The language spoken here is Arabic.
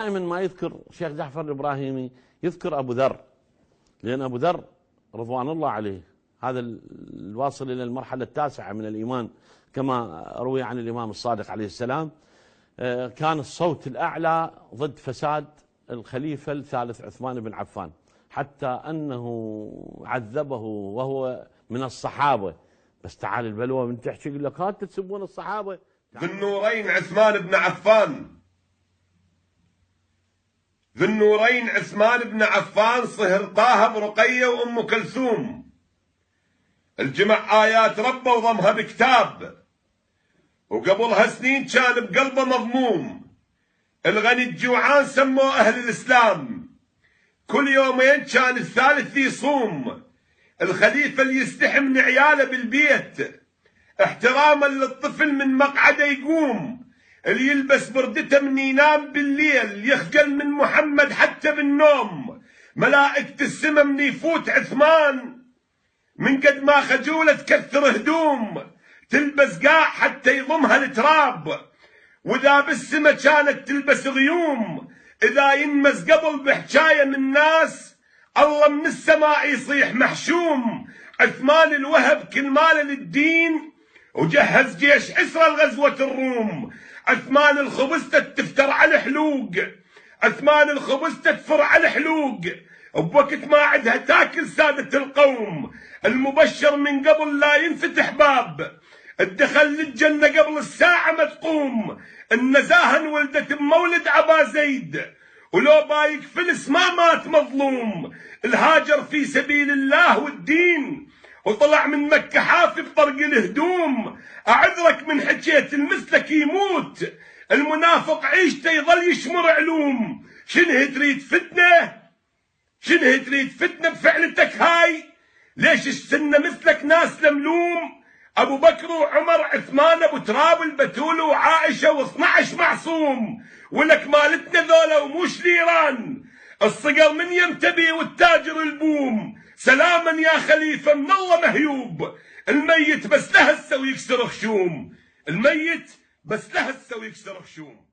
دائما ما يذكر الشيخ جعفر الإبراهيمي يذكر أبو ذر، لأن أبو ذر رضوان الله عليه هذا الواصل إلى المرحلة التاسعة من الإيمان كما روي عن الإمام الصادق عليه السلام، كان الصوت الأعلى ضد فساد الخليفة الثالث عثمان بن عفان، حتى أنه عذبه وهو من الصحابة. بس تعال البلوى من تحكي يقول لك هات تسبون الصحابة. ذو النورين عثمان بن عفان، ذو النورين عثمان بن عفان صهر طه برقية وأم كلثوم، الجمع آيات ربه وضمها بكتاب، وقبلها سنين كان بقلبه مضموم. الغني الجوعان سموه أهل الإسلام، كل يومين كان الثالث يصوم. الخليفة اللي يستحي من عياله بالبيت، احتراما للطفل من مقعده يقوم. اللي يلبس بردته من ينام بالليل، يخجل من محمد حتى بالنوم. ملائكة السما من يفوت عثمان، من قد ما خجولة تكثر هدوم. تلبس قاع حتى يضمها التراب، وإذا بالسما كانت تلبس غيوم. إذا ينمز قبل بحجاية من ناس، الله من السماء يصيح محشوم. عثمان الوهب كل ماله للدين، وجهز جيش عسرة لغزوة الروم. عثمان الخبزته تفتر على الحلوق، عثمان الخبزته تفر على الحلوق. بوقت ما عدها تاكل سادة القوم. المبشر من قبل لا ينفتح باب، الدخل للجنة قبل الساعة ما تقوم. النزاهة انولدت بمولد عبا زيد، ولو بايك فلس ما مات مظلوم. الهاجر في سبيل الله والدين، وطلع من مكة حافي بطرق الهدوم. أعذرك من حكيت المثلك يموت، المنافق عيشته يظل يشمر علوم. شنه تريد فتنة؟ شنه تريد فتنة بفعلتك هاي؟ ليش السنة مثلك ناس لملوم؟ أبو بكر وعمر عثمان أبو تراب البتول وعائشة و12 معصوم. ولك مالتنا ذولا وموش ليران، الصقر من يمتبي والتاجر البوم. سلاما يا خليفة من الله مهيوب، الميت بس لهسه ويكسر خشوم. الميت بس لهسه ويكسر خشوم.